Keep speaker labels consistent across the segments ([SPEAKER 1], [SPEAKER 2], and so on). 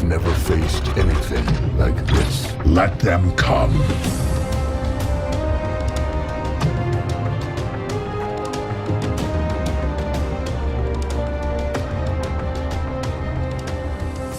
[SPEAKER 1] I've never faced anything like this. Let them come.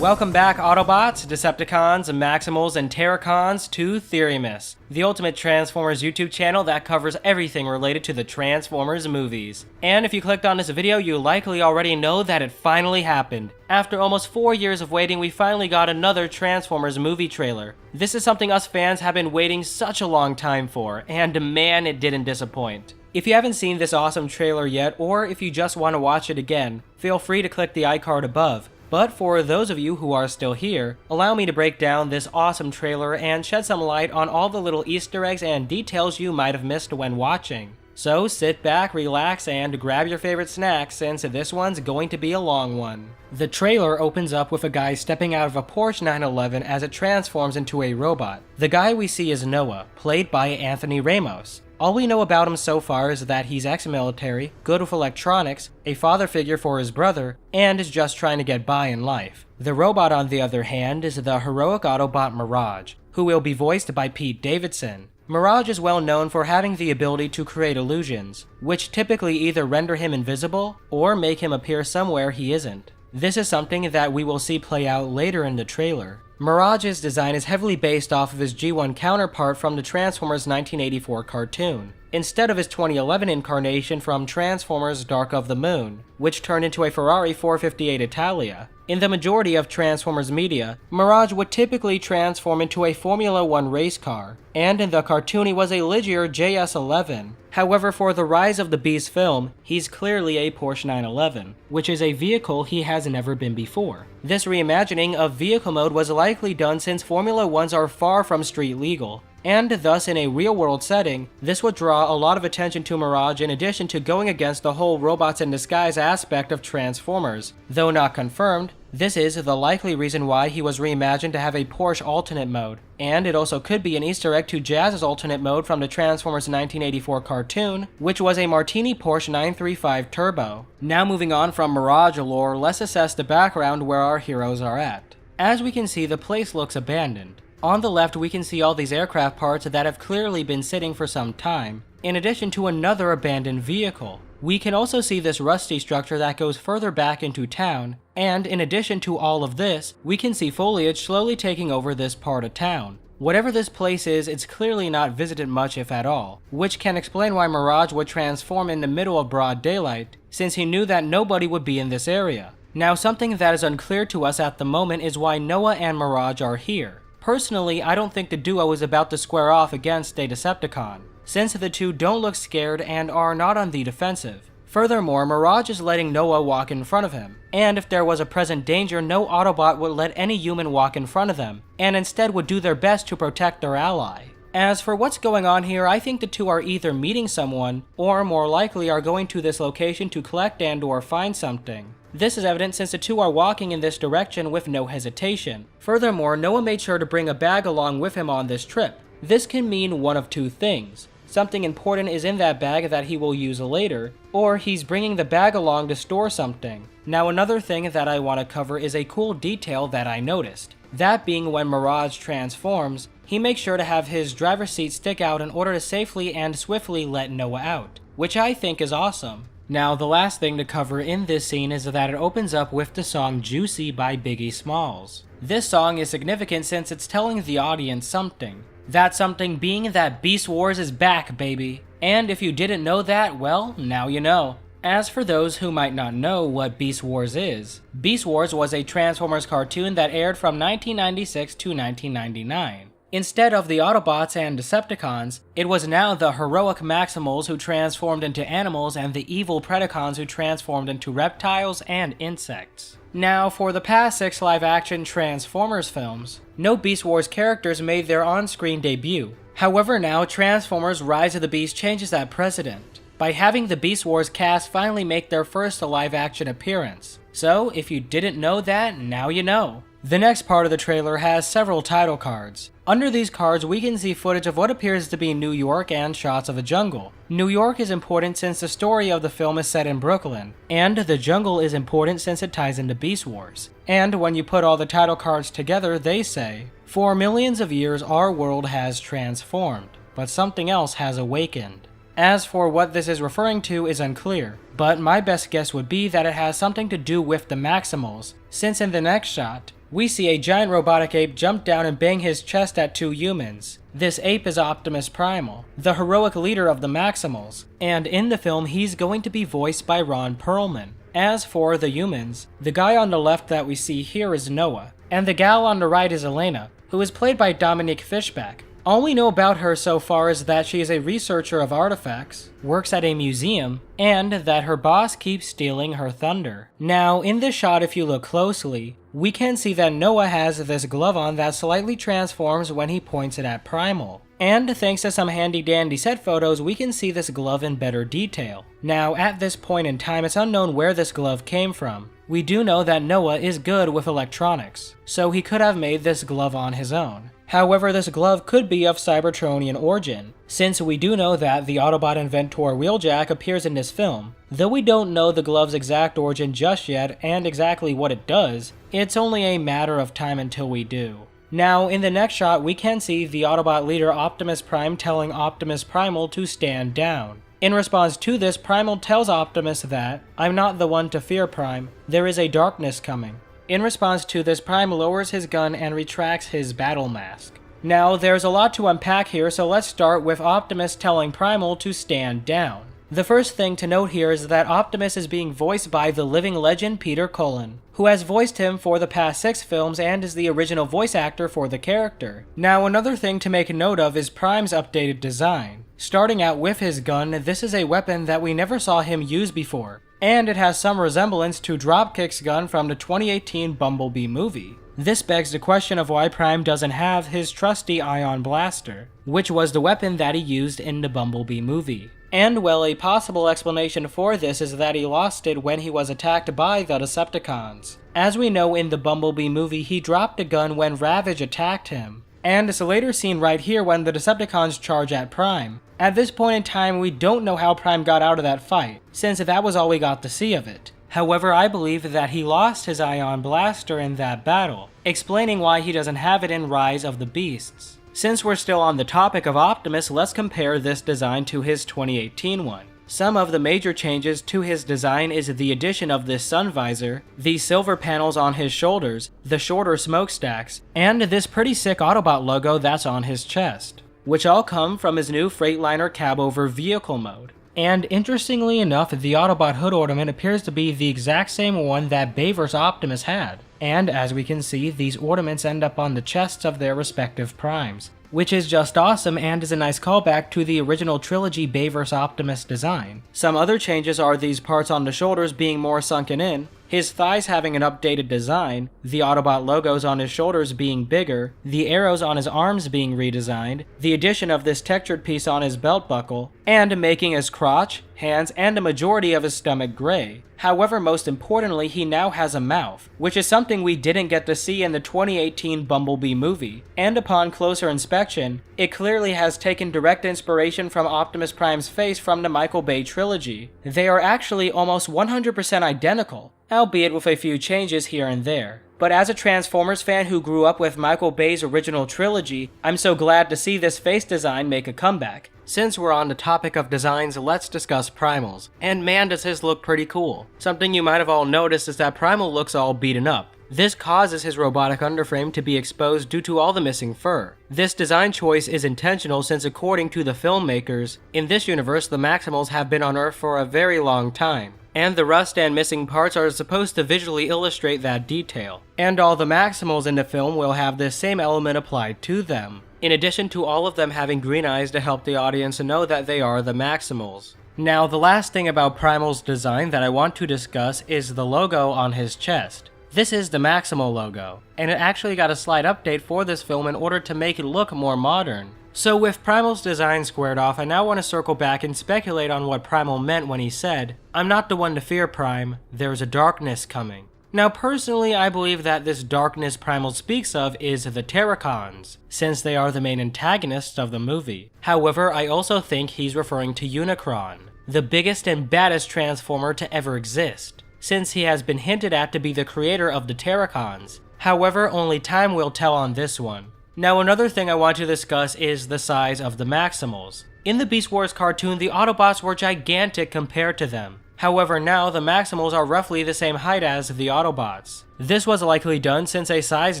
[SPEAKER 2] Welcome back, Autobots, Decepticons, Maximals, and Terracons to Theorymus, the ultimate Transformers YouTube channel that covers everything related to the Transformers movies. And if you clicked on this video, you likely already know that it finally happened. After almost 4 years of waiting, we finally got another Transformers movie trailer. This is something us fans have been waiting such a long time for, and man, it didn't disappoint. If you haven't seen this awesome trailer yet, or if you just want to watch it again, feel free to click the iCard above. But for those of you who are still here, allow me to break down this awesome trailer and shed some light on all the little Easter eggs and details you might have missed when watching. So sit back, relax, and grab your favorite snack since this one's going to be a long one. The trailer opens up with a guy stepping out of a Porsche 911 as it transforms into a robot. The guy we see is Noah, played by Anthony Ramos. All we know about him so far is that he's ex-military, good with electronics, a father figure for his brother, and is just trying to get by in life. The robot, on the other hand, is the heroic Autobot Mirage, who will be voiced by Pete Davidson. Mirage is well known for having the ability to create illusions, which typically either render him invisible or make him appear somewhere he isn't. This is something that we will see play out later in the trailer. Mirage's design is heavily based off of his G1 counterpart from the Transformers 1984 cartoon, instead of his 2011 incarnation from Transformers Dark of the Moon, which turned into a Ferrari 458 Italia. In the majority of Transformers media, Mirage would typically transform into a Formula 1 race car, and in the cartoon he was a Ligier JS11. However, for the Rise of the Beast film, he's clearly a Porsche 911, which is a vehicle he has never been before. This reimagining of vehicle mode was likely done since Formula 1s are far from street legal, and thus in a real-world setting, this would draw a lot of attention to Mirage in addition to going against the whole robots in disguise aspect of Transformers. Though not confirmed, this is the likely reason why he was reimagined to have a Porsche alternate mode, and it also could be an Easter egg to Jazz's alternate mode from the Transformers 1984 cartoon, which was a Martini Porsche 935 Turbo. Now moving on from Mirage lore, let's assess the background where our heroes are at. As we can see, the place looks abandoned. On the left, we can see all these aircraft parts that have clearly been sitting for some time, in addition to another abandoned vehicle. We can also see this rusty structure that goes further back into town, and in addition to all of this, we can see foliage slowly taking over this part of town. Whatever this place is, it's clearly not visited much if at all, which can explain why Mirage would transform in the middle of broad daylight, since he knew that nobody would be in this area. Now, something that is unclear to us at the moment is why Noah and Mirage are here. Personally, I don't think the duo is about to square off against a Decepticon, since the two don't look scared and are not on the defensive. Furthermore, Mirage is letting Noah walk in front of him, and if there was a present danger, no Autobot would let any human walk in front of them, and instead would do their best to protect their ally. As for what's going on here, I think the two are either meeting someone, or more likely are going to this location to collect and/or find something. This is evident since the two are walking in this direction with no hesitation. Furthermore, Noah made sure to bring a bag along with him on this trip. This can mean one of two things. Something important is in that bag that he will use later, or he's bringing the bag along to store something. Now, another thing that I want to cover is a cool detail that I noticed. That being when Mirage transforms, he makes sure to have his driver's seat stick out in order to safely and swiftly let Noah out, which I think is awesome. Now, the last thing to cover in this scene is that it opens up with the song Juicy by Biggie Smalls. This song is significant since it's telling the audience something. That something being that Beast Wars is back, baby. And if you didn't know that, well, now you know. As for those who might not know what Beast Wars is, Beast Wars was a Transformers cartoon that aired from 1996 to 1999. Instead of the Autobots and Decepticons, it was now the heroic Maximals who transformed into animals and the evil Predacons who transformed into reptiles and insects. Now, for the past 6 live-action Transformers films, no Beast Wars characters made their on-screen debut. However, now Transformers Rise of the Beast changes that precedent by having the Beast Wars cast finally make their first live-action appearance. So if you didn't know that, now you know. The next part of the trailer has several title cards. Under these cards, we can see footage of what appears to be New York and shots of a jungle. New York is important since the story of the film is set in Brooklyn, and the jungle is important since it ties into Beast Wars. And when you put all the title cards together, they say, "For millions of years our world has transformed, but something else has awakened." As for what this is referring to is unclear, but my best guess would be that it has something to do with the Maximals, since in the next shot, we see a giant robotic ape jump down and bang his chest at two humans. This ape is Optimus Primal, the heroic leader of the Maximals, and in the film he's going to be voiced by Ron Perlman. As for the humans, the guy on the left that we see here is Noah, and the gal on the right is Elena, who is played by Dominique Fishback. All we know about her so far is that she is a researcher of artifacts, works at a museum, and that her boss keeps stealing her thunder. Now, in this shot, if you look closely, we can see that Noah has this glove on that slightly transforms when he points it at Primal. And thanks to some handy-dandy set photos, we can see this glove in better detail. Now, at this point in time, it's unknown where this glove came from. We do know that Noah is good with electronics, so he could have made this glove on his own. However, this glove could be of Cybertronian origin, since we do know that the Autobot inventor Wheeljack appears in this film. Though we don't know the glove's exact origin just yet and exactly what it does, it's only a matter of time until we do. Now, in the next shot, we can see the Autobot leader Optimus Prime telling Optimus Primal to stand down. In response to this, Primal tells Optimus that, "I'm not the one to fear, Prime. There is a darkness coming." In response to this, Prime lowers his gun and retracts his battle mask. Now, there's a lot to unpack here, so let's start with Optimus telling Primal to stand down. The first thing to note here is that Optimus is being voiced by the living legend Peter Cullen, who has voiced him for the past 6 films and is the original voice actor for the character. Now, another thing to make note of is Prime's updated design. Starting out with his gun, this is a weapon that we never saw him use before, and it has some resemblance to Dropkick's gun from the 2018 Bumblebee movie. This begs the question of why Prime doesn't have his trusty Ion Blaster, which was the weapon that he used in the Bumblebee movie. And well, a possible explanation for this is that he lost it when he was attacked by the Decepticons. As we know in the Bumblebee movie, he dropped a gun when Ravage attacked him, and it's later seen right here when the Decepticons charge at Prime. At this point in time, we don't know how Prime got out of that fight, since that was all we got to see of it. However, I believe that he lost his Ion Blaster in that battle, explaining why he doesn't have it in Rise of the Beasts. Since we're still on the topic of Optimus, let's compare this design to his 2018 one. Some of the major changes to his design is the addition of this sun visor, the silver panels on his shoulders, the shorter smokestacks, and this pretty sick Autobot logo that's on his chest, which all come from his new Freightliner cab over vehicle mode. And interestingly enough, the Autobot hood ornament appears to be the exact same one that Bay vs. Optimus had. And as we can see, these ornaments end up on the chests of their respective primes, which is just awesome and is a nice callback to the original trilogy Bay vs. Optimus design. Some other changes are these parts on the shoulders being more sunken in, his thighs having an updated design, the Autobot logos on his shoulders being bigger, the arrows on his arms being redesigned, the addition of this textured piece on his belt buckle, and making his crotch, hands, and a majority of his stomach gray. However, most importantly, he now has a mouth, which is something we didn't get to see in the 2018 Bumblebee movie, and upon closer inspection, it clearly has taken direct inspiration from Optimus Prime's face from the Michael Bay trilogy. They are actually almost 100% identical, albeit with a few changes here and there. But as a Transformers fan who grew up with Michael Bay's original trilogy, I'm so glad to see this face design make a comeback. Since we're on the topic of designs, let's discuss Primal's. And man, does his look pretty cool. Something you might have all noticed is that Primal looks all beaten up. This causes his robotic underframe to be exposed due to all the missing fur. This design choice is intentional since according to the filmmakers, in this universe the Maximals have been on Earth for a very long time, and the rust and missing parts are supposed to visually illustrate that detail. And all the Maximals in the film will have this same element applied to them, in addition to all of them having green eyes to help the audience know that they are the Maximals. Now, the last thing about Primal's design that I want to discuss is the logo on his chest. This is the Maximal logo, and it actually got a slight update for this film in order to make it look more modern. So with Primal's design squared off, I now want to circle back and speculate on what Primal meant when he said, "I'm not the one to fear, Prime, there's a darkness coming." Now personally, I believe that this darkness Primal speaks of is the Terracons, since they are the main antagonists of the movie. However, I also think he's referring to Unicron, the biggest and baddest Transformer to ever exist, since he has been hinted at to be the creator of the Terracons. However, only time will tell on this one. Now another thing I want to discuss is the size of the Maximals. In the Beast Wars cartoon, the Autobots were gigantic compared to them. However, now the Maximals are roughly the same height as the Autobots. This was likely done since a size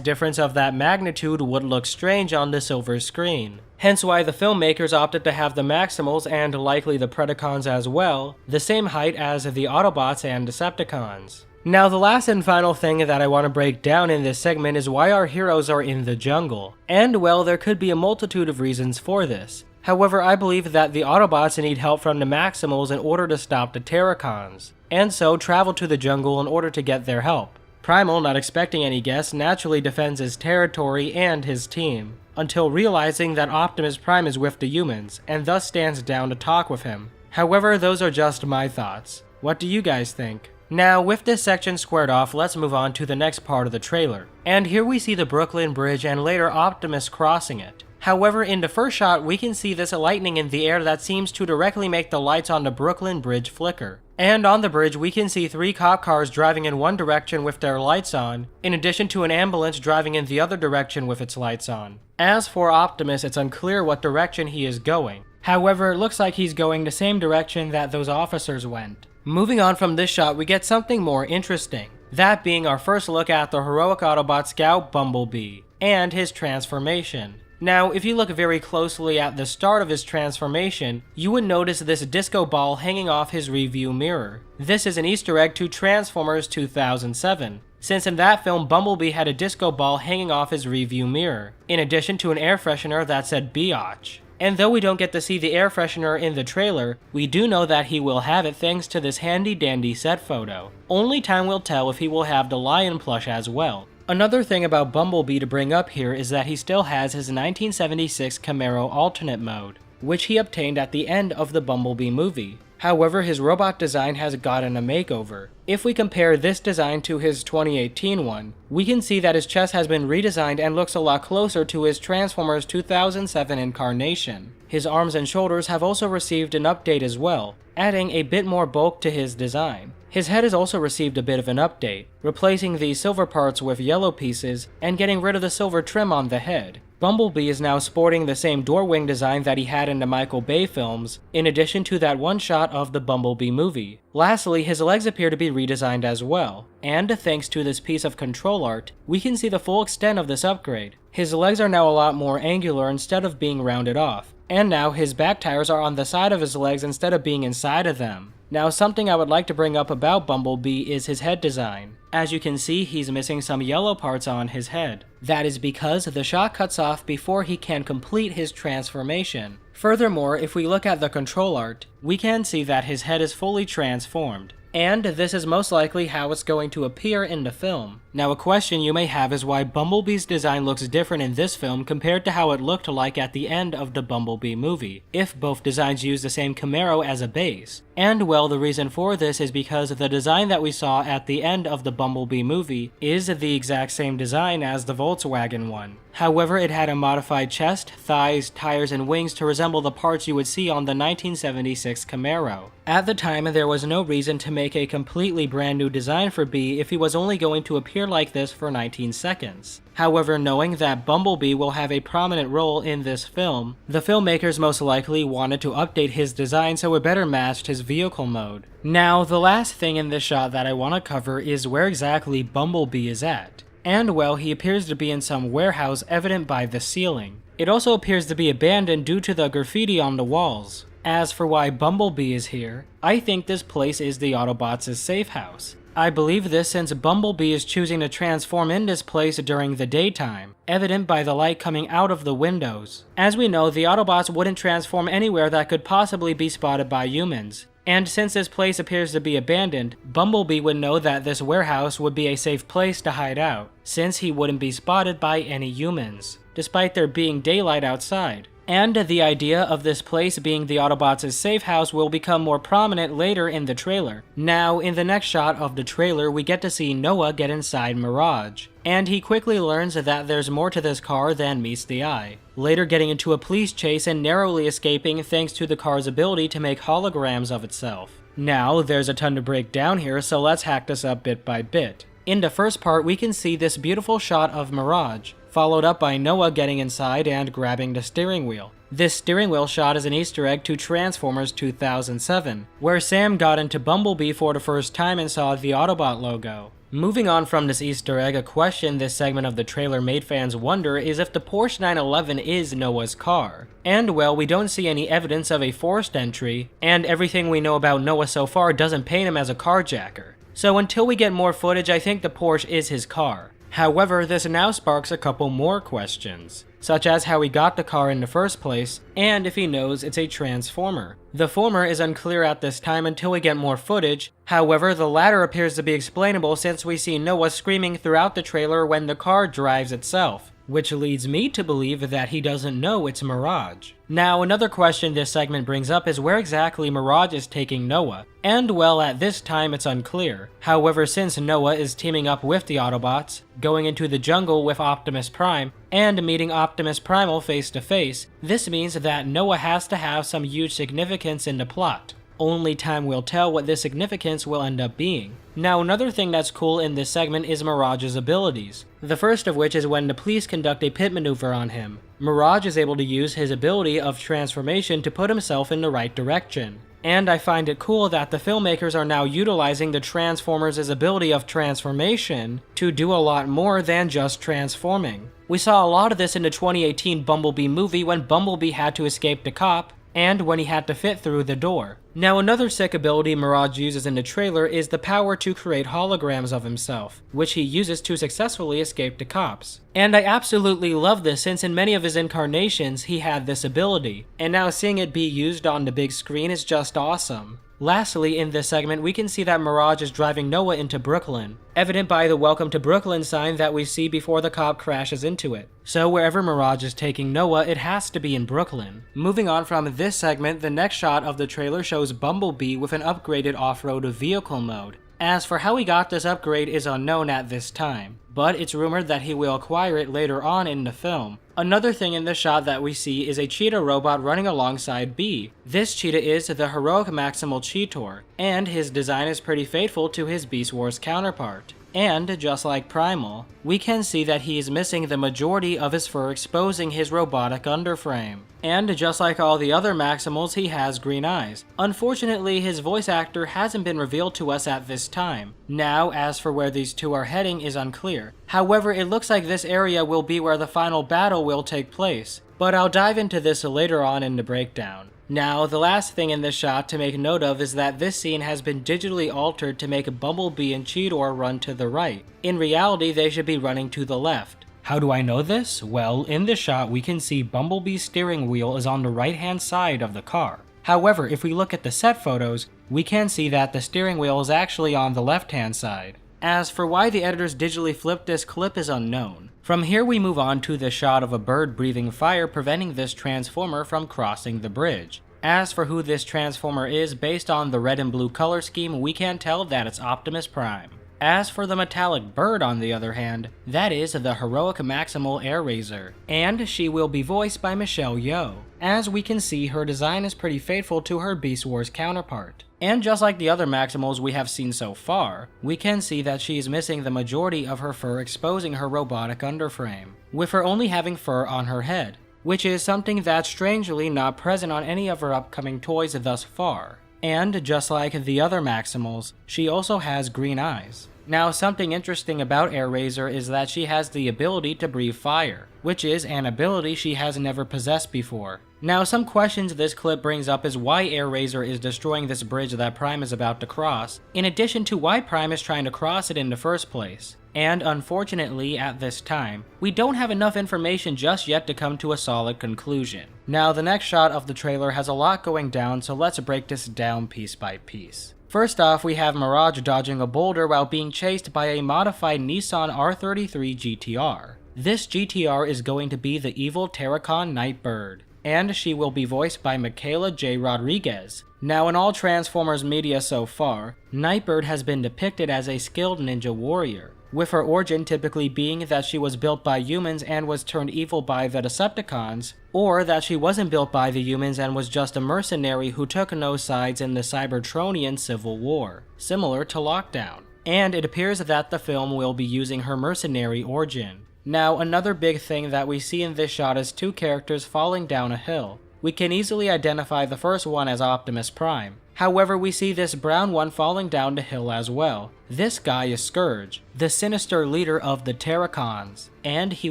[SPEAKER 2] difference of that magnitude would look strange on the silver screen. Hence why the filmmakers opted to have the Maximals, and likely the Predacons as well, the same height as the Autobots and Decepticons. Now the last and final thing that I want to break down in this segment is why our heroes are in the jungle. And well, there could be a multitude of reasons for this. However, I believe that the Autobots need help from the Maximals in order to stop the Terracons, and so travel to the jungle in order to get their help. Primal, not expecting any guests, naturally defends his territory and his team, until realizing that Optimus Prime is with the humans, and thus stands down to talk with him. However, those are just my thoughts. What do you guys think? Now, with this section squared off, let's move on to the next part of the trailer. And here we see the Brooklyn Bridge and later Optimus crossing it. However, in the first shot, we can see this lightning in the air that seems to directly make the lights on the Brooklyn Bridge flicker. And on the bridge, we can see 3 cop cars driving in one direction with their lights on, in addition to an ambulance driving in the other direction with its lights on. As for Optimus, it's unclear what direction he is going. However, it looks like he's going the same direction that those officers went. Moving on from this shot, we get something more interesting. That being our first look at the heroic Autobot scout Bumblebee, and his transformation. Now, if you look very closely at the start of his transformation, you would notice this disco ball hanging off his review mirror. This is an Easter egg to Transformers 2007, since in that film Bumblebee had a disco ball hanging off his review mirror, in addition to an air freshener that said Biatch. And though we don't get to see the air freshener in the trailer, we do know that he will have it thanks to this handy dandy set photo. Only time will tell if he will have the lion plush as well. Another thing about Bumblebee to bring up here is that he still has his 1976 Camaro alternate mode, which he obtained at the end of the Bumblebee movie. However, his robot design has gotten a makeover. If we compare this design to his 2018 one, we can see that his chest has been redesigned and looks a lot closer to his Transformers 2007 incarnation. His arms and shoulders have also received an update as well, adding a bit more bulk to his design. His head has also received a bit of an update, replacing the silver parts with yellow pieces and getting rid of the silver trim on the head. Bumblebee is now sporting the same door wing design that he had in the Michael Bay films, in addition to that one shot of the Bumblebee movie. Lastly, his legs appear to be redesigned as well, and thanks to this piece of control art, we can see the full extent of this upgrade. His legs are now a lot more angular instead of being rounded off, and now his back tires are on the side of his legs instead of being inside of them. Now, something I would like to bring up about Bumblebee is his head design. As you can see, he's missing some yellow parts on his head. That is because the shot cuts off before he can complete his transformation. Furthermore, if we look at the control art, we can see that his head is fully transformed. And this is most likely how it's going to appear in the film. Now, a question you may have is why Bumblebee's design looks different in this film compared to how it looked like at the end of the Bumblebee movie, if both designs use the same Camaro as a base. And well, the reason for this is because the design that we saw at the end of the Bumblebee movie is the exact same design as the Volkswagen one. However, it had a modified chest, thighs, tires, and wings to resemble the parts you would see on the 1976 Camaro. At the time, there was no reason to make a completely brand new design for Bee if he was only going to appear like this for 19 seconds. However, knowing that Bumblebee will have a prominent role in this film, the filmmakers most likely wanted to update his design so it better matched his vehicle mode. Now, the last thing in this shot that I want to cover is where exactly Bumblebee is at. And well, he appears to be in some warehouse evident by the ceiling. It also appears to be abandoned due to the graffiti on the walls. As for why Bumblebee is here, I think this place is the Autobots' safe house. I believe this since Bumblebee is choosing to transform in this place during the daytime, evident by the light coming out of the windows. As we know, the Autobots wouldn't transform anywhere that could possibly be spotted by humans. And since this place appears to be abandoned, Bumblebee would know that this warehouse would be a safe place to hide out, since he wouldn't be spotted by any humans, despite there being daylight outside. And the idea of this place being the Autobots' safe house will become more prominent later in the trailer. Now, in the next shot of the trailer, we get to see Noah get inside Mirage, and he quickly learns that there's more to this car than meets the eye, later getting into a police chase and narrowly escaping thanks to the car's ability to make holograms of itself. Now, there's a ton to break down here, so let's hack this up bit by bit. In the first part, we can see this beautiful shot of Mirage, followed up by Noah getting inside and grabbing the steering wheel. This steering wheel shot is an Easter egg to Transformers 2007, where Sam got into Bumblebee for the first time and saw the Autobot logo. Moving on from this Easter egg, a question this segment of the trailer made fans wonder is if the Porsche 911 is Noah's car. And well, we don't see any evidence of a forced entry, and everything we know about Noah so far doesn't paint him as a carjacker. So until we get more footage, I think the Porsche is his car. However, this now sparks a couple more questions, such as how he got the car in the first place, and if he knows it's a Transformer. The former is unclear at this time until we get more footage, however the latter appears to be explainable since we see Noah screaming throughout the trailer when the car drives itself, which leads me to believe that he doesn't know it's Mirage. Now, another question this segment brings up is where exactly Mirage is taking Noah, and well, at this time it's unclear. However, since Noah is teaming up with the Autobots, going into the jungle with Optimus Prime, and meeting Optimus Primal face to face, this means that Noah has to have some huge significance in the plot. Only time will tell what this significance will end up being. Now, another thing that's cool in this segment is Mirage's abilities. The first of which is when the police conduct a pit maneuver on him. Mirage is able to use his ability of transformation to put himself in the right direction. And I find it cool that the filmmakers are now utilizing the Transformers' ability of transformation to do a lot more than just transforming. We saw a lot of this in the 2018 Bumblebee movie when Bumblebee had to escape the cop, and when he had to fit through the door. Now, another sick ability Mirage uses in the trailer is the power to create holograms of himself, which he uses to successfully escape the cops. And I absolutely love this since in many of his incarnations he had this ability, and now seeing it be used on the big screen is just awesome. Lastly, in this segment, we can see that Mirage is driving Noah into Brooklyn, evident by the Welcome to Brooklyn sign that we see before the cop crashes into it. So wherever Mirage is taking Noah, it has to be in Brooklyn. Moving on from this segment, the next shot of the trailer shows Bumblebee with an upgraded off-road vehicle mode. As for how he got this upgrade is unknown at this time, but it's rumored that he will acquire it later on in the film. Another thing in the shot that we see is a cheetah robot running alongside Bee. This cheetah is the heroic Maximal Cheetor, and his design is pretty faithful to his Beast Wars counterpart. And, just like Primal, we can see that he is missing the majority of his fur, exposing his robotic underframe. And just like all the other Maximals, he has green eyes. Unfortunately, his voice actor hasn't been revealed to us at this time. Now, as for where these two are heading is unclear. However, it looks like this area will be where the final battle will take place, but I'll dive into this later on in the breakdown. Now, the last thing in this shot to make note of is that this scene has been digitally altered to make Bumblebee and Cheetor run to the right. In reality, they should be running to the left. How do I know this? Well, in this shot we can see Bumblebee's steering wheel is on the right hand side of the car. However, if we look at the set photos, we can see that the steering wheel is actually on the left hand side. As for why the editors digitally flipped this clip is unknown. From here we move on to the shot of a bird breathing fire preventing this Transformer from crossing the bridge. As for who this Transformer is, based on the red and blue color scheme, we can tell that it's Optimus Prime. As for the metallic bird, on the other hand, that is the heroic Maximal Airazor, and she will be voiced by Michelle Yeoh. As we can see, her design is pretty faithful to her Beast Wars counterpart. And just like the other Maximals we have seen so far, we can see that she is missing the majority of her fur, exposing her robotic underframe, with her only having fur on her head, which is something that's strangely not present on any of her upcoming toys thus far. And just like the other Maximals, she also has green eyes. Now, something interesting about Airazor is that she has the ability to breathe fire, which is an ability she has never possessed before. Now, some questions this clip brings up is why Airazor is destroying this bridge that Prime is about to cross, in addition to why Prime is trying to cross it in the first place. And unfortunately, at this time, we don't have enough information just yet to come to a solid conclusion. Now, the next shot of the trailer has a lot going down, so let's break this down piece by piece. First off, we have Mirage dodging a boulder while being chased by a modified Nissan R33 GTR. This GTR is going to be the evil Terracon Nightbird. and she will be voiced by Michaela J. Rodriguez. Now, in all Transformers media so far, Nightbird has been depicted as a skilled ninja warrior, with her origin typically being that she was built by humans and was turned evil by the Decepticons, or that she wasn't built by the humans and was just a mercenary who took no sides in the Cybertronian Civil War, similar to Lockdown. And it appears that the film will be using her mercenary origin. Now, another big thing that we see in this shot is two characters falling down a hill. We can easily identify the first one as Optimus Prime. However, we see this brown one falling down the hill as well. This guy is Scourge, the sinister leader of the Terracons, and he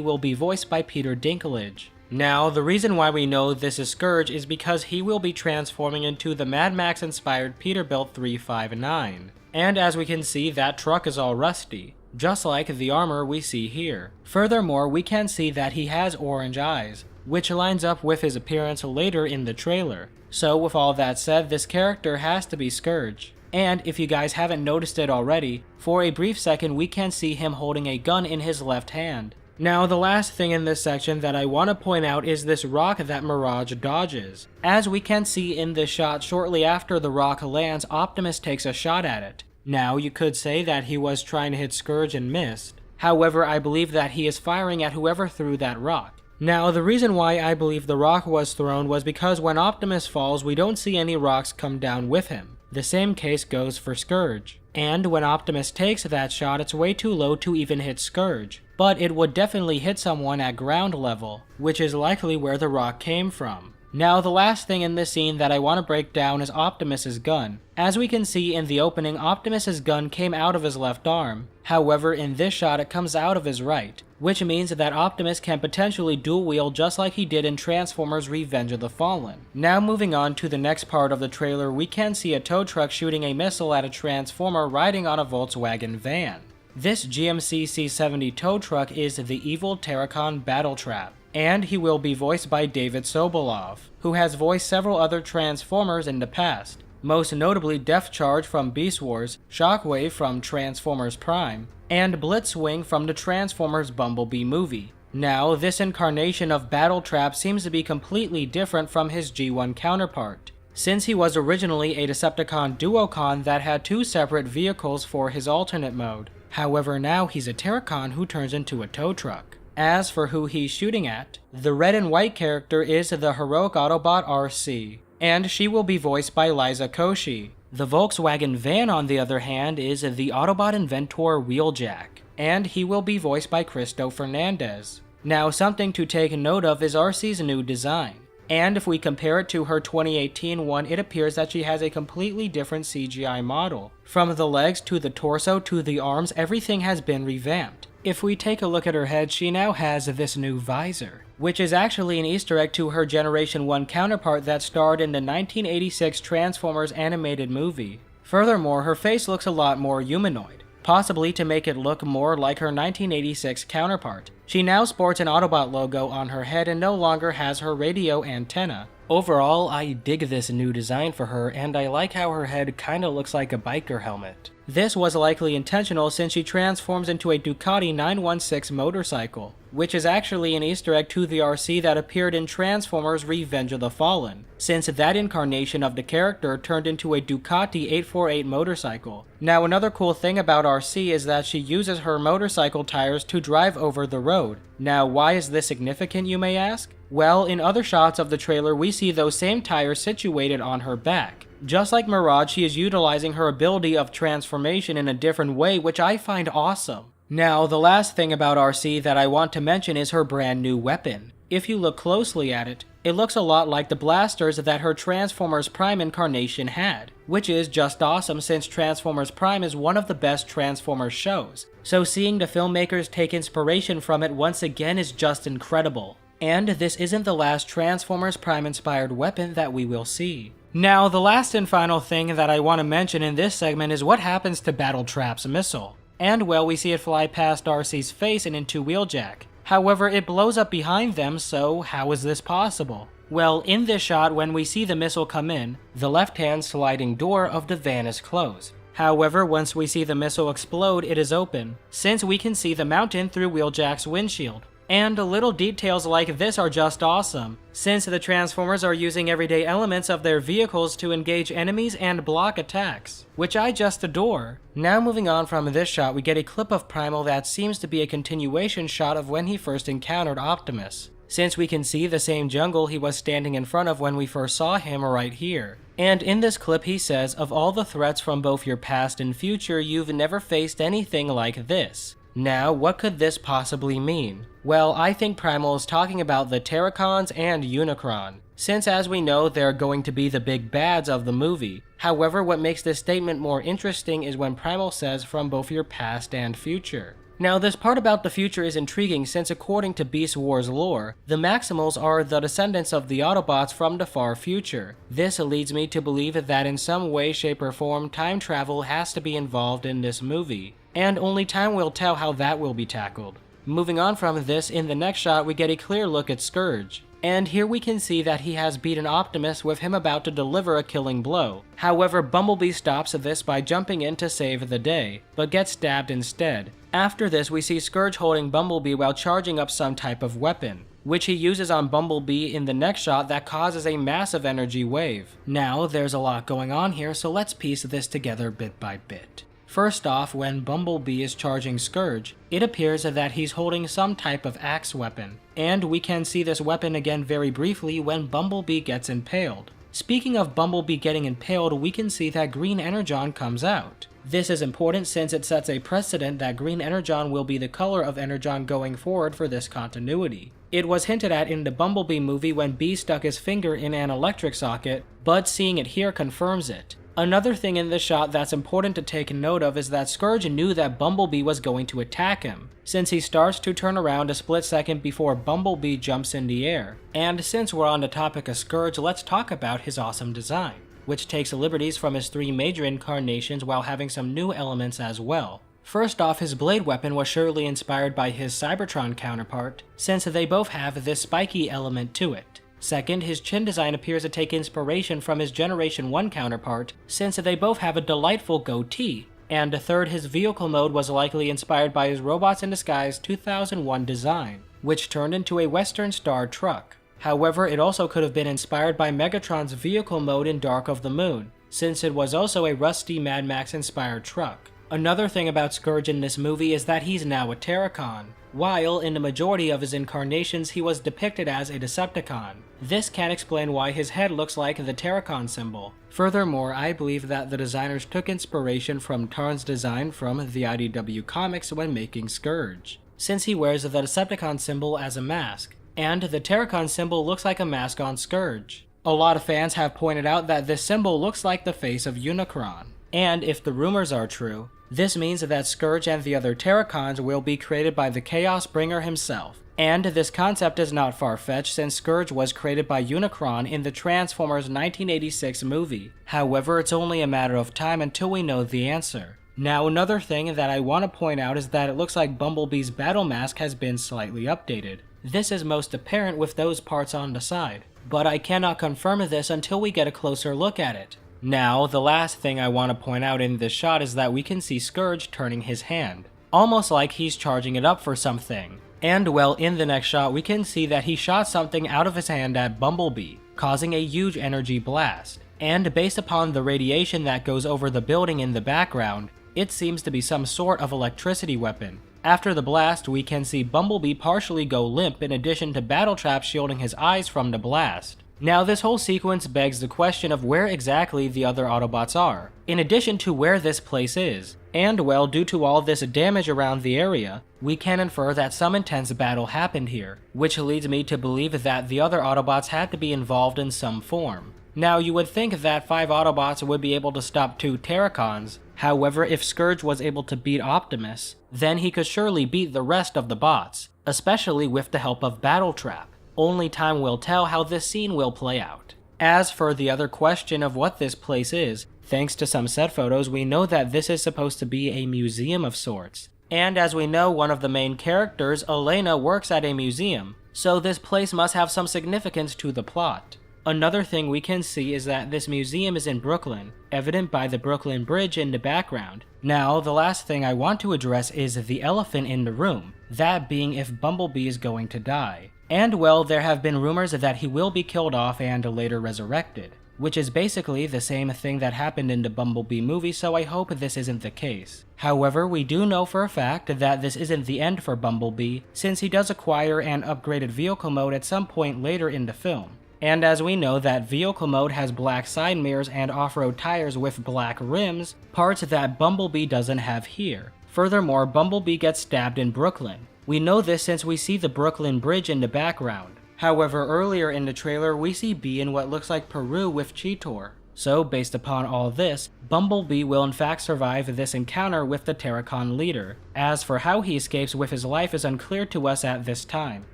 [SPEAKER 2] will be voiced by Peter Dinklage. Now, the reason why we know this is Scourge is because he will be transforming into the Mad Max-inspired Peterbilt 359. And as we can see, that truck is all rusty, just like the armor we see here. Furthermore, we can see that he has orange eyes, which lines up with his appearance later in the trailer. So with all that said, this character has to be Scourge. And if you guys haven't noticed it already, for a brief second we can see him holding a gun in his left hand. Now, the last thing in this section that I want to point out is this rock that Mirage dodges. As we can see in this shot, shortly after the rock lands, Optimus takes a shot at it. Now, you could say that he was trying to hit Scourge and missed. However, I believe that he is firing at whoever threw that rock. Now, the reason why I believe the rock was thrown was because when Optimus falls, we don't see any rocks come down with him. The same case goes for Scourge. And when Optimus takes that shot, it's way too low to even hit Scourge. But it would definitely hit someone at ground level, which is likely where the rock came from. Now, the last thing in this scene that I want to break down is Optimus's gun. As we can see in the opening, Optimus's gun came out of his left arm. However, in this shot it comes out of his right, which means that Optimus can potentially dual wield just like he did in Transformers Revenge of the Fallen. Now, moving on to the next part of the trailer, we can see a tow truck shooting a missile at a Transformer riding on a Volkswagen van. This GMC C70 tow truck is the evil Terracon Battletrap, and he will be voiced by David Sobolov, who has voiced several other Transformers in the past, most notably Death Charge from Beast Wars, Shockwave from Transformers Prime, and Blitzwing from the Transformers Bumblebee movie. Now, this incarnation of Battletrap seems to be completely different from his G1 counterpart, since he was originally a Decepticon Duocon that had two separate vehicles for his alternate mode. However, now he's a Terracon who turns into a tow truck. As for who he's shooting at, the red and white character is the heroic Autobot RC, and she will be voiced by Liza Koshy. The Volkswagen van, on the other hand, is the Autobot inventor Wheeljack, and he will be voiced by Cristo Fernandez. Now, something to take note of is RC's new design, and if we compare it to her 2018 one, it appears that she has a completely different CGI model. From the legs to the torso to the arms, everything has been revamped. If we take a look at her head, she now has this new visor, which is actually an Easter egg to her Generation 1 counterpart that starred in the 1986 Transformers animated movie. Furthermore, her face looks a lot more humanoid, possibly to make it look more like her 1986 counterpart. She now sports an Autobot logo on her head and no longer has her radio antenna. Overall, I dig this new design for her, and I like how her head kinda looks like a biker helmet. This was likely intentional since she transforms into a Ducati 916 motorcycle, which is actually an Easter egg to the RC that appeared in Transformers Revenge of the Fallen, since that incarnation of the character turned into a Ducati 848 motorcycle. Now, another cool thing about RC is that she uses her motorcycle tires to drive over the road. Now, why is this significant, you may ask? Well, in other shots of the trailer, we see those same tires situated on her back. Just like Mirage, she is utilizing her ability of transformation in a different way, which I find awesome. Now, the last thing about RC that I want to mention is her brand new weapon. If you look closely at it, it looks a lot like the blasters that her Transformers Prime incarnation had, which is just awesome since Transformers Prime is one of the best Transformers shows. So seeing the filmmakers take inspiration from it once again is just incredible. And this isn't the last Transformers Prime inspired weapon that we will see. Now, the last and final thing that I want to mention in this segment is what happens to Battletrap's missile. And well, we see it fly past RC's face and into Wheeljack. However, it blows up behind them, so how is this possible? Well, in this shot, when we see the missile come in, the left-hand sliding door of the van is closed. However, once we see the missile explode, it is open, since we can see the mountain through Wheeljack's windshield. And little details like this are just awesome, since the Transformers are using everyday elements of their vehicles to engage enemies and block attacks, which I just adore. Now moving on from this shot, we get a clip of Primal that seems to be a continuation shot of when he first encountered Optimus, since we can see the same jungle he was standing in front of when we first saw him right here. And in this clip he says, "Of all the threats from both your past and future, you've never faced anything like this." Now, what could this possibly mean? Well, I think Primal is talking about the Terracons and Unicron, since as we know, they're going to be the big bads of the movie. However, what makes this statement more interesting is when Primal says from both your past and future. Now, this part about the future is intriguing since according to Beast Wars lore, the Maximals are the descendants of the Autobots from the far future. This leads me to believe that in some way, shape, or form, time travel has to be involved in this movie, and only time will tell how that will be tackled. Moving on from this, in the next shot we get a clear look at Scourge. And here we can see that he has beaten Optimus with him about to deliver a killing blow. However, Bumblebee stops this by jumping in to save the day, but gets stabbed instead. After this, we see Scourge holding Bumblebee while charging up some type of weapon, which he uses on Bumblebee in the next shot that causes a massive energy wave. Now, there's a lot going on here, so let's piece this together bit by bit. First off, when Bumblebee is charging Scourge, it appears that he's holding some type of axe weapon, and we can see this weapon again very briefly when Bumblebee gets impaled. Speaking of Bumblebee getting impaled, we can see that Green Energon comes out. This is important since it sets a precedent that Green Energon will be the color of Energon going forward for this continuity. It was hinted at in the Bumblebee movie when B stuck his finger in an electric socket, but seeing it here confirms it. Another thing in this shot that's important to take note of is that Scourge knew that Bumblebee was going to attack him, since he starts to turn around a split second before Bumblebee jumps in the air. And since we're on the topic of Scourge, let's talk about his awesome design, which takes liberties from his three major incarnations while having some new elements as well. First off, his blade weapon was surely inspired by his Cybertron counterpart, since they both have this spiky element to it. Second, his chin design appears to take inspiration from his Generation 1 counterpart, since they both have a delightful goatee. And third, his vehicle mode was likely inspired by his Robots in Disguise 2001 design, which turned into a Western Star truck. However, it also could have been inspired by Megatron's vehicle mode in Dark of the Moon, since it was also a rusty Mad Max inspired truck. Another thing about Scourge in this movie is that he's now a Terracon, while in the majority of his incarnations he was depicted as a Decepticon. This can explain why his head looks like the Terracon symbol. Furthermore, I believe that the designers took inspiration from Tarn's design from the IDW comics when making Scourge, since he wears the Decepticon symbol as a mask, and the Terracon symbol looks like a mask on Scourge. A lot of fans have pointed out that this symbol looks like the face of Unicron, and if the rumors are true, this means that Scourge and the other Terracons will be created by the Chaos Bringer himself. And this concept is not far-fetched since Scourge was created by Unicron in the Transformers 1986 movie. However, it's only a matter of time until we know the answer. Now, another thing that I want to point out is that it looks like Bumblebee's battle mask has been slightly updated. This is most apparent with those parts on the side, but I cannot confirm this until we get a closer look at it. Now, the last thing I want to point out in this shot is that we can see Scourge turning his hand, almost like he's charging it up for something. And well, in the next shot we can see that he shot something out of his hand at Bumblebee, causing a huge energy blast. And based upon the radiation that goes over the building in the background, it seems to be some sort of electricity weapon. After the blast, we can see Bumblebee partially go limp in addition to Battletrap shielding his eyes from the blast. Now, this whole sequence begs the question of where exactly the other Autobots are, in addition to where this place is. And well, due to all this damage around the area, we can infer that some intense battle happened here, which leads me to believe that the other Autobots had to be involved in some form. Now, you would think that 5 Autobots would be able to stop 2 Terracons. However, if Scourge was able to beat Optimus, then he could surely beat the rest of the bots, especially with the help of Battletrap. Only time will tell how this scene will play out. As for the other question of what this place is, thanks to some set photos, we know that this is supposed to be a museum of sorts. And as we know, one of the main characters, Elena, works at a museum, so this place must have some significance to the plot. Another thing we can see is that this museum is in Brooklyn, evident by the Brooklyn Bridge in the background. Now, the last thing I want to address is the elephant in the room, that being if Bumblebee is going to die. And well, there have been rumors that he will be killed off and later resurrected, which is basically the same thing that happened in the Bumblebee movie, so I hope this isn't the case. However, we do know for a fact that this isn't the end for Bumblebee, since he does acquire an upgraded vehicle mode at some point later in the film. And as we know that vehicle mode has black side mirrors and off-road tires with black rims, parts that Bumblebee doesn't have here. Furthermore, Bumblebee gets stabbed in Brooklyn. We know this since we see the Brooklyn Bridge in the background. However, earlier in the trailer, we see Bee in what looks like Peru with Cheetor. So, based upon all this, Bumblebee will in fact survive this encounter with the Terracon leader. As for how he escapes with his life is unclear to us at this time.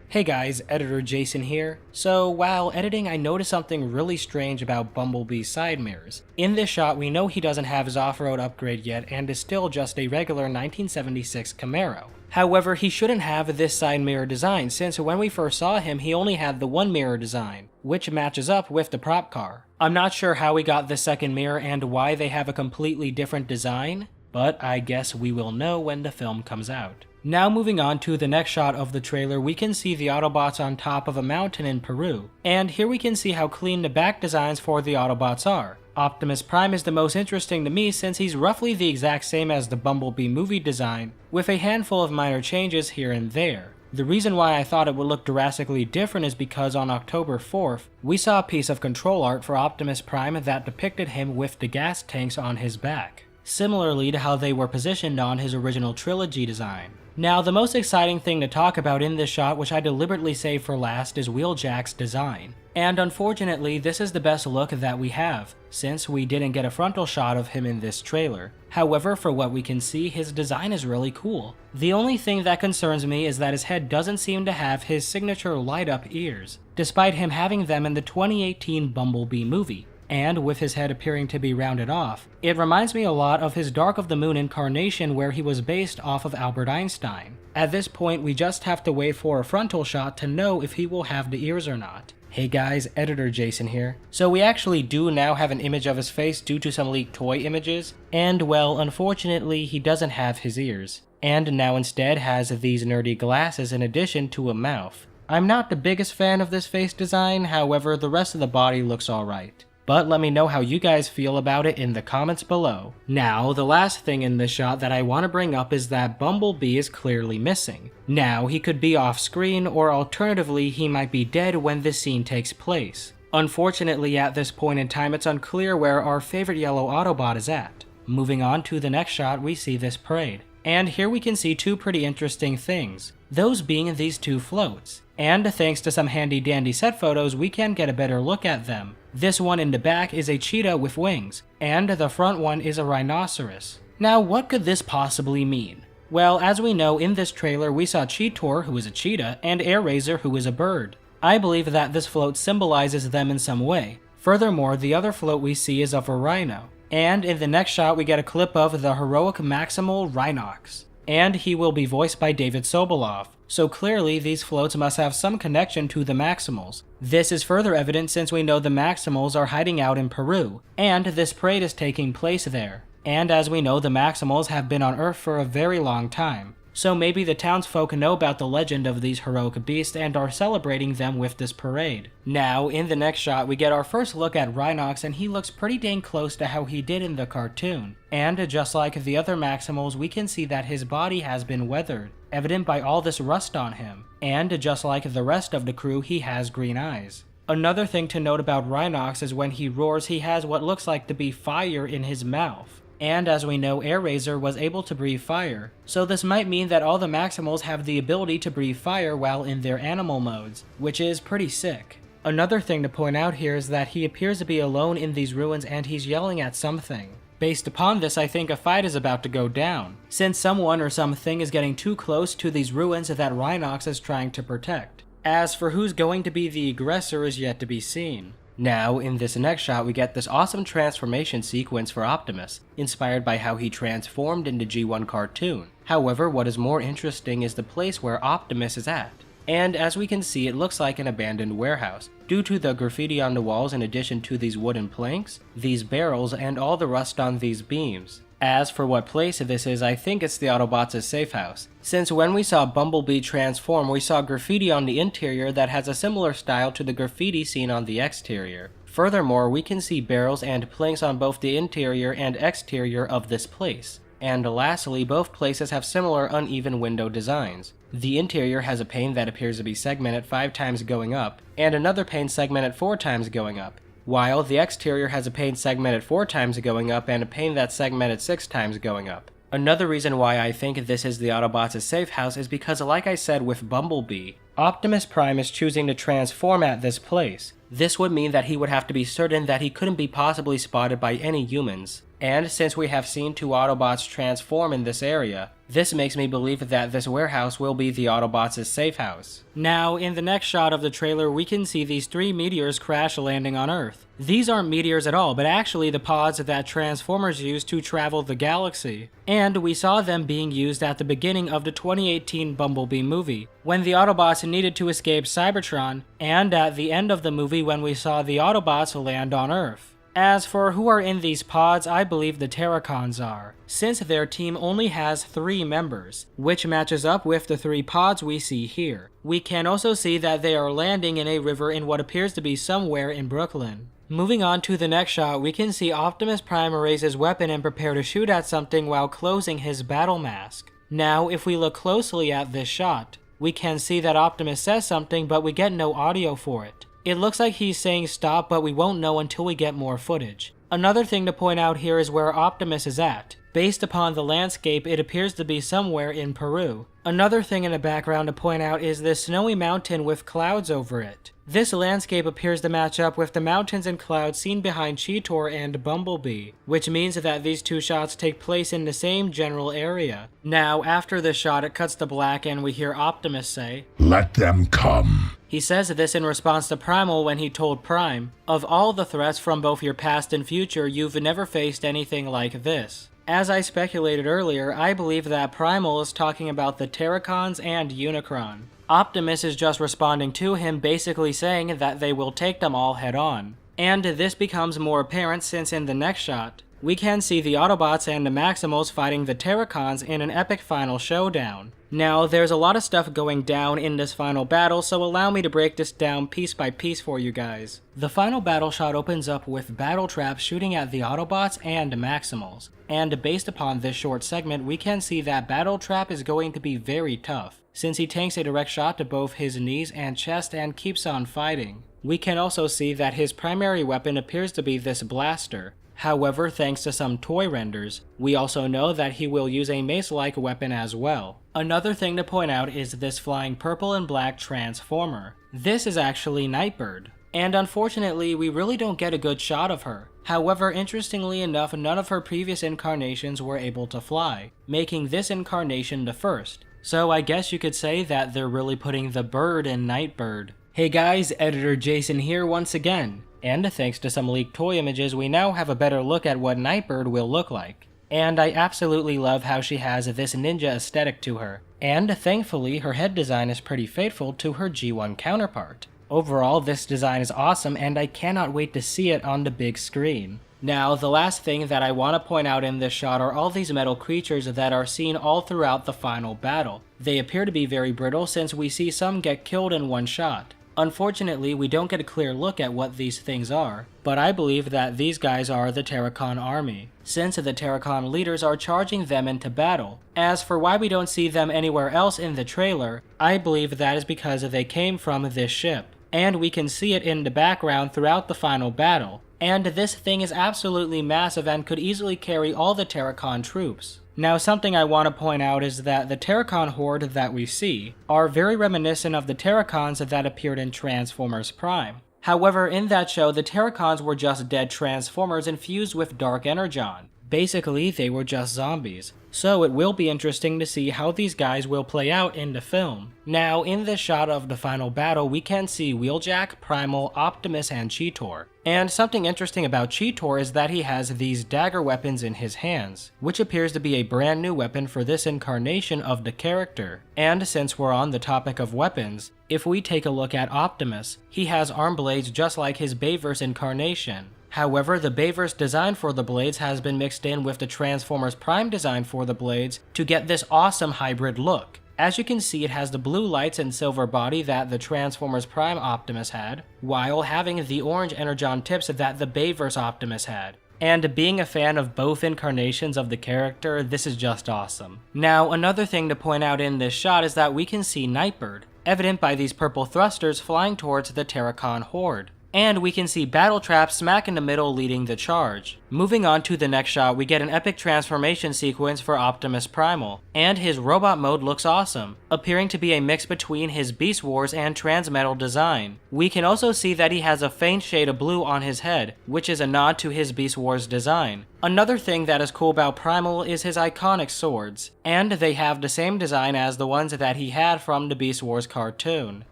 [SPEAKER 2] Hey guys, Editor Jason here. So, while editing, I noticed something really strange about Bumblebee's side mirrors. In this shot, we know he doesn't have his off-road upgrade yet and is still just a regular 1976 Camaro. However, he shouldn't have this side mirror design, since when we first saw him, he only had the one mirror design, which matches up with the prop car. I'm not sure how we got this second mirror and why they have a completely different design, but I guess we will know when the film comes out. Now moving on to the next shot of the trailer, we can see the Autobots on top of a mountain in Peru, and here we can see how clean the back designs for the Autobots are. Optimus Prime is the most interesting to me since he's roughly the exact same as the Bumblebee movie design, with a handful of minor changes here and there. The reason why I thought it would look drastically different is because on October 4th, we saw a piece of control art for Optimus Prime that depicted him with the gas tanks on his back, similarly to how they were positioned on his original trilogy design. Now, the most exciting thing to talk about in this shot, which I deliberately saved for last, is Wheeljack's design. And unfortunately, this is the best look that we have, since we didn't get a frontal shot of him in this trailer. However, for what we can see, his design is really cool. The only thing that concerns me is that his head doesn't seem to have his signature light-up ears, despite him having them in the 2018 Bumblebee movie. And with his head appearing to be rounded off, it reminds me a lot of his Dark of the Moon incarnation where he was based off of Albert Einstein. At this point, we just have to wait for a frontal shot to know if he will have the ears or not. Hey guys, Editor Jason here. So we actually do now have an image of his face due to some leaked toy images, and well, unfortunately he doesn't have his ears, and now instead has these nerdy glasses in addition to a mouth. I'm not the biggest fan of this face design, however the rest of the body looks alright. But let me know how you guys feel about it in the comments below. Now, the last thing in this shot that I want to bring up is that Bumblebee is clearly missing. Now, he could be off screen, or alternatively, he might be dead when this scene takes place. Unfortunately, at this point in time, it's unclear where our favorite yellow Autobot is at. Moving on to the next shot, we see this parade. And here we can see two pretty interesting things, those being these two floats. And thanks to some handy dandy set photos, we can get a better look at them. This one in the back is a cheetah with wings, and the front one is a rhinoceros. Now, what could this possibly mean? Well, as we know, in this trailer we saw Cheetor, who is a cheetah, and Airazor, who is a bird. I believe that this float symbolizes them in some way. Furthermore, the other float we see is of a rhino. And in the next shot we get a clip of the heroic Maximal Rhinox, and he will be voiced by David Sobolov. So clearly these floats must have some connection to the Maximals. This is further evident since we know the Maximals are hiding out in Peru, and this parade is taking place there. And as we know, the Maximals have been on Earth for a very long time. So maybe the townsfolk know about the legend of these heroic beasts and are celebrating them with this parade. Now, in the next shot, we get our first look at Rhinox, and he looks pretty dang close to how he did in the cartoon. And just like the other Maximals, we can see that his body has been weathered, evident by all this rust on him. And just like the rest of the crew, he has green eyes. Another thing to note about Rhinox is when he roars, he has what looks like to be fire in his mouth. And as we know, Airazor was able to breathe fire, so this might mean that all the Maximals have the ability to breathe fire while in their animal modes, which is pretty sick. Another thing to point out here is that he appears to be alone in these ruins and he's yelling at something. Based upon this, I think a fight is about to go down, since someone or something is getting too close to these ruins that Rhinox is trying to protect. As for who's going to be the aggressor is yet to be seen. Now, in this next shot, we get this awesome transformation sequence for Optimus, inspired by how he transformed in the G1 cartoon. However, what is more interesting is the place where Optimus is at. And as we can see, it looks like an abandoned warehouse, due to the graffiti on the walls in addition to these wooden planks, these barrels, and all the rust on these beams. As for what place this is, I think it's the Autobots' safe house, since when we saw Bumblebee transform, we saw graffiti on the interior that has a similar style to the graffiti seen on the exterior. Furthermore, we can see barrels and planks on both the interior and exterior of this place. And lastly, both places have similar uneven window designs. The interior has a pane that appears to be segmented 5 times going up, and another pane segmented 4 times going up, while the exterior has a pane segmented 4 times going up and a pane that's segmented 6 times going up. Another reason why I think this is the Autobots' safe house is because, like I said with Bumblebee, Optimus Prime is choosing to transform at this place. This would mean that he would have to be certain that he couldn't be possibly spotted by any humans. And since we have seen 2 Autobots transform in this area, this makes me believe that this warehouse will be the Autobots' safe house. Now, in the next shot of the trailer, we can see these 3 meteors crash landing on Earth. These aren't meteors at all, but actually the pods that Transformers use to travel the galaxy. And we saw them being used at the beginning of the 2018 Bumblebee movie, when the Autobots needed to escape Cybertron, and at the end of the movie when we saw the Autobots land on Earth. As for who are in these pods, I believe the Terracons are, since their team only has 3 members, which matches up with the 3 pods we see here. We can also see that they are landing in a river in what appears to be somewhere in Brooklyn. Moving on to the next shot, we can see Optimus Prime raise his weapon and prepare to shoot at something while closing his battle mask. Now, if we look closely at this shot, we can see that Optimus says something, but we get no audio for it. It looks like he's saying stop, but we won't know until we get more footage. Another thing to point out here is where Optimus is at. Based upon the landscape, it appears to be somewhere in Peru. Another thing in the background to point out is this snowy mountain with clouds over it. This landscape appears to match up with the mountains and clouds seen behind Cheetor and Bumblebee, which means that these 2 shots take place in the same general area. Now, after this shot, it cuts to black and we hear Optimus say,
[SPEAKER 1] Let them come.
[SPEAKER 2] He says this in response to Primal when he told Prime, "Of all the threats from both your past and future, you've never faced anything like this." As I speculated earlier, I believe that Primal is talking about the Terracons and Unicron. Optimus is just responding to him, basically saying that they will take them all head on. And this becomes more apparent since in the next shot, we can see the Autobots and the Maximals fighting the Terracons in an epic final showdown. Now, there's a lot of stuff going down in this final battle, so allow me to break this down piece by piece for you guys. The final battle shot opens up with Battletrap shooting at the Autobots and Maximals, and based upon this short segment, we can see that Battletrap is going to be very tough, since he tanks a direct shot to both his knees and chest and keeps on fighting. We can also see that his primary weapon appears to be this blaster. However, thanks to some toy renders, we also know that he will use a mace-like weapon as well. Another thing to point out is this flying purple and black Transformer. This is actually Nightbird, and unfortunately we really don't get a good shot of her. However, interestingly enough, none of her previous incarnations were able to fly, making this incarnation the first. So I guess you could say that they're really putting the bird in Nightbird. Hey guys, Editor Jason here once again. And thanks to some leaked toy images, we now have a better look at what Nightbird will look like. And I absolutely love how she has this ninja aesthetic to her. And thankfully, her head design is pretty faithful to her G1 counterpart. Overall, this design is awesome and I cannot wait to see it on the big screen. Now, the last thing that I want to point out in this shot are all these metal creatures that are seen all throughout the final battle. They appear to be very brittle since we see some get killed in one shot. Unfortunately, we don't get a clear look at what these things are, but I believe that these guys are the Terracon army, since the Terracon leaders are charging them into battle. As for why we don't see them anywhere else in the trailer, I believe that is because they came from this ship, and we can see it in the background throughout the final battle. And this thing is absolutely massive and could easily carry all the Terracon troops. Now, something I want to point out is that the Terracon horde that we see are very reminiscent of the Terracons that appeared in Transformers Prime. However, in that show, the Terracons were just dead Transformers infused with Dark Energon. Basically, they were just zombies. So it will be interesting to see how these guys will play out in the film. Now, in this shot of the final battle, we can see Wheeljack, Primal, Optimus, and Cheetor. And something interesting about Cheetor is that he has these dagger weapons in his hands, which appears to be a brand new weapon for this incarnation of the character. And since we're on the topic of weapons, if we take a look at Optimus, he has arm blades just like his Bayverse incarnation. However, the Bayverse design for the blades has been mixed in with the Transformers Prime design for the blades to get this awesome hybrid look. As you can see, it has the blue lights and silver body that the Transformers Prime Optimus had, while having the orange Energon tips that the Bayverse Optimus had. And being a fan of both incarnations of the character, this is just awesome. Now, another thing to point out in this shot is that we can see Nightbird, evident by these purple thrusters flying towards the Terracon horde. And we can see Battletrap smack in the middle leading the charge. Moving on to the next shot, we get an epic transformation sequence for Optimus Primal, and his robot mode looks awesome, appearing to be a mix between his Beast Wars and Transmetal design. We can also see that he has a faint shade of blue on his head, which is a nod to his Beast Wars design. Another thing that is cool about Primal is his iconic swords, and they have the same design as the ones that he had from the Beast Wars cartoon,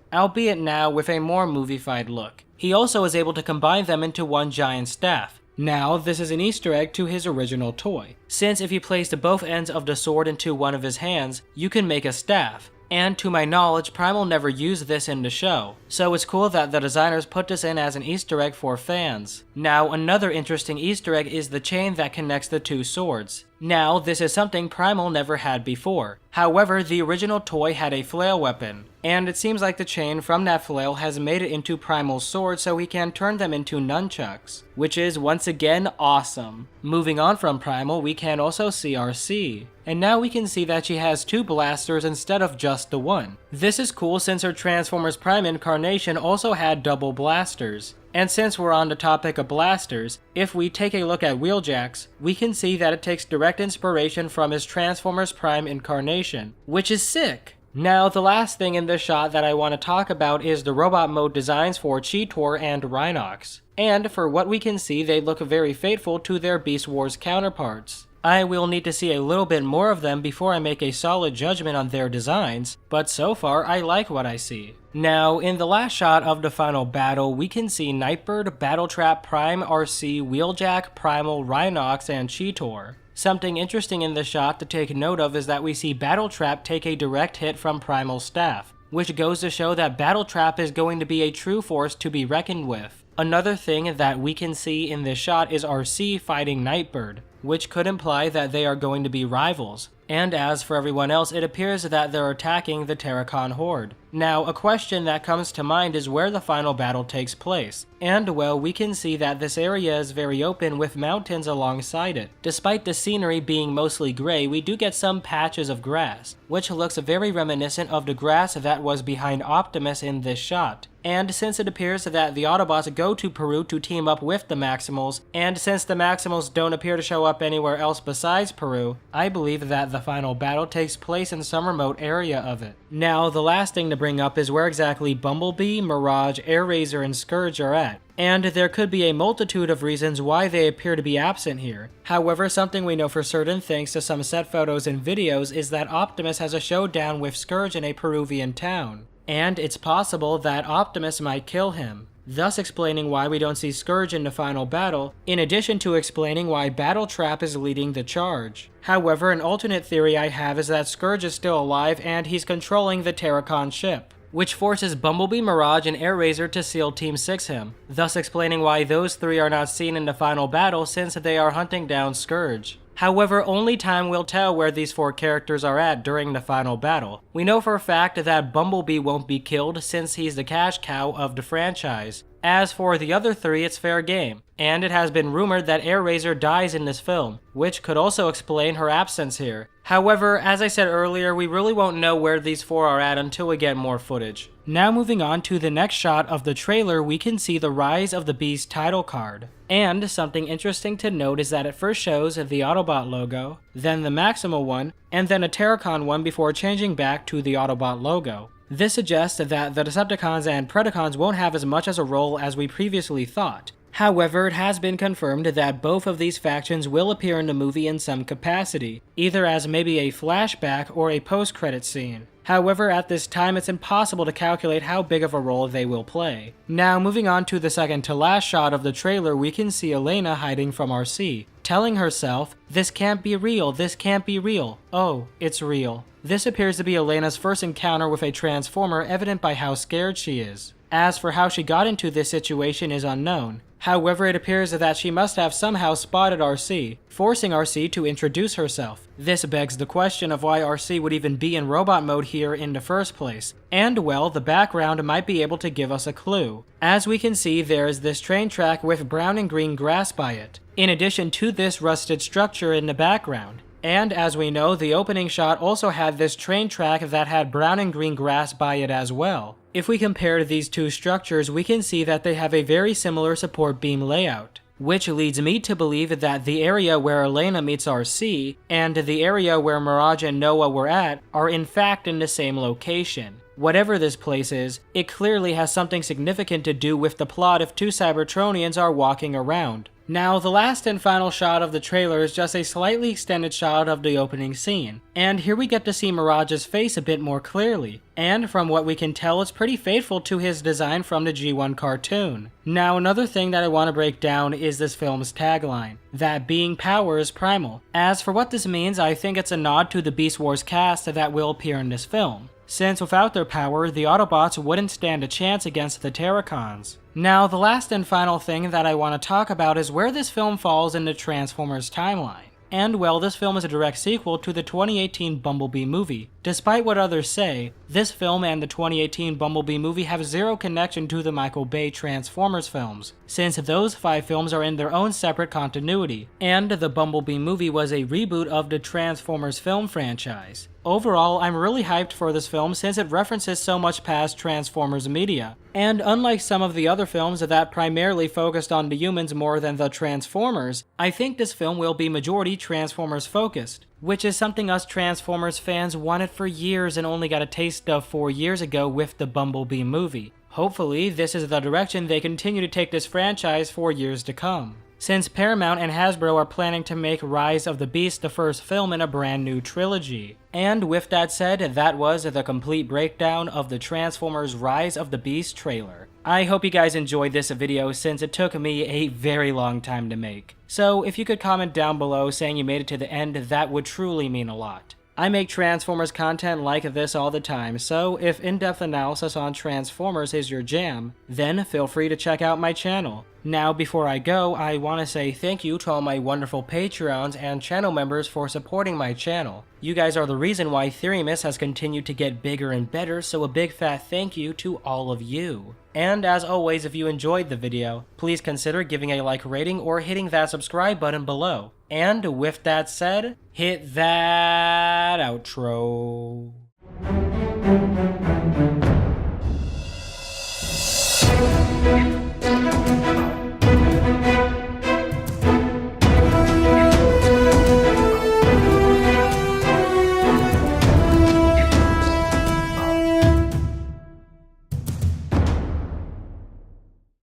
[SPEAKER 2] albeit now with a more movie-fied look. He also is able to combine them into one giant staff. Now, this is an Easter egg to his original toy, since if you placed both ends of the sword into one of his hands, you can make a staff. And to my knowledge, Primal never used this in the show, so it's cool that the designers put this in as an Easter egg for fans. Now, another interesting Easter egg is the chain that connects the two swords. Now, this is something Primal never had before. However, the original toy had a flail weapon, and it seems like the chain from that flail has made it into Primal's sword so he can turn them into nunchucks, which is once again awesome. Moving on from Primal, we can also see Arcee, and now we can see that she has two blasters instead of just the one. This is cool since her Transformers Prime incarnation also had double blasters. And since we're on the topic of blasters, if we take a look at Wheeljack's, we can see that it takes direct inspiration from his Transformers Prime incarnation, which is sick! Now, the last thing in this shot that I want to talk about is the robot mode designs for Cheetor and Rhinox. And for what we can see, they look very faithful to their Beast Wars counterparts. I will need to see a little bit more of them before I make a solid judgment on their designs, but so far I like what I see. Now, in the last shot of the final battle, we can see Nightbird, Battletrap, Prime, Arcee, Wheeljack, Primal, Rhinox, and Cheetor. Something interesting in this shot to take note of is that we see Battletrap take a direct hit from Primal's staff, which goes to show that Battletrap is going to be a true force to be reckoned with. Another thing that we can see in this shot is Arcee fighting Nightbird, which could imply that they are going to be rivals. And as for everyone else, it appears that they're attacking the Terracon horde. Now, a question that comes to mind is where the final battle takes place. And well, we can see that this area is very open with mountains alongside it. Despite the scenery being mostly gray, we do get some patches of grass, which looks very reminiscent of the grass that was behind Optimus in this shot. And since it appears that the Autobots go to Peru to team up with the Maximals, and since the Maximals don't appear to show up anywhere else besides Peru, I believe that the final battle takes place in some remote area of it. Now, the last thing to bring up is where exactly Bumblebee, Mirage, Airazor, and Scourge are at. And there could be a multitude of reasons why they appear to be absent here. However, something we know for certain thanks to some set photos and videos is that Optimus has a showdown with Scourge in a Peruvian town. And it's possible that Optimus might kill him, thus explaining why we don't see Scourge in the final battle, in addition to explaining why Battletrap is leading the charge. However, an alternate theory I have is that Scourge is still alive and he's controlling the Terracon ship, which forces Bumblebee, Mirage, and Airazor to SEAL Team 6 him, thus explaining why those three are not seen in the final battle since they are hunting down Scourge. However, only time will tell where these four characters are at during the final battle. We know for a fact that Bumblebee won't be killed since he's the cash cow of the franchise. As for the other three, it's fair game, and it has been rumored that Airazor dies in this film, which could also explain her absence here. However, as I said earlier, we really won't know where these four are at until we get more footage. Now moving on to the next shot of the trailer, we can see the Rise of the Beast title card. And something interesting to note is that it first shows the Autobot logo, then the Maximal one, and then a Terracon one before changing back to the Autobot logo. This suggests that the Decepticons and Predacons won't have as much as a role as we previously thought. However, it has been confirmed that both of these factions will appear in the movie in some capacity, either as maybe a flashback or a post-credit scene. However, at this time it's impossible to calculate how big of a role they will play. Now, moving on to the second to last shot of the trailer, we can see Elena hiding from RC, telling herself, "This can't be real, this can't be real. Oh, it's real." This appears to be Elena's first encounter with a Transformer, evident by how scared she is. As for how she got into this situation is unknown. However, it appears that she must have somehow spotted RC, forcing RC to introduce herself. This begs the question of why RC would even be in robot mode here in the first place. And well, the background might be able to give us a clue. As we can see, there is this train track with brown and green grass by it, in addition to this rusted structure in the background. And as we know, the opening shot also had this train track that had brown and green grass by it as well. If we compare these two structures, we can see that they have a very similar support beam layout, which leads me to believe that the area where Elena meets RC and the area where Mirage and Noah were at are in fact in the same location. Whatever this place is, it clearly has something significant to do with the plot if two Cybertronians are walking around. Now, the last and final shot of the trailer is just a slightly extended shot of the opening scene, and here we get to see Mirage's face a bit more clearly, and from what we can tell it's pretty faithful to his design from the G1 cartoon. Now, another thing that I want to break down is this film's tagline, that being power is primal. As for what this means, I think it's a nod to the Beast Wars cast that will appear in this film, since without their power, the Autobots wouldn't stand a chance against the Terracons. Now, the last and final thing that I want to talk about is where this film falls in the Transformers timeline. And well, this film is a direct sequel to the 2018 Bumblebee movie. Despite what others say, this film and the 2018 Bumblebee movie have zero connection to the Michael Bay Transformers films, since those 5 films are in their own separate continuity, and the Bumblebee movie was a reboot of the Transformers film franchise. Overall, I'm really hyped for this film since it references so much past Transformers media, and unlike some of the other films that primarily focused on the humans more than the Transformers, I think this film will be majority Transformers focused, which is something us Transformers fans wanted for years and only got a taste of 4 years ago with the Bumblebee movie. Hopefully, this is the direction they continue to take this franchise for years to come, since Paramount and Hasbro are planning to make Rise of the Beast the first film in a brand new trilogy. And with that said, that was the complete breakdown of the Transformers Rise of the Beast trailer. I hope you guys enjoyed this video since it took me a very long time to make. So if you could comment down below saying you made it to the end, that would truly mean a lot. I make Transformers content like this all the time, so if in-depth analysis on Transformers is your jam, then feel free to check out my channel. Now, before I go, I want to say thank you to all my wonderful Patreons and channel members for supporting my channel. You guys are the reason why Theorymus has continued to get bigger and better, so a big fat thank you to all of you. And as always, if you enjoyed the video, please consider giving a like rating or hitting that subscribe button below. And with that said, hit that outro.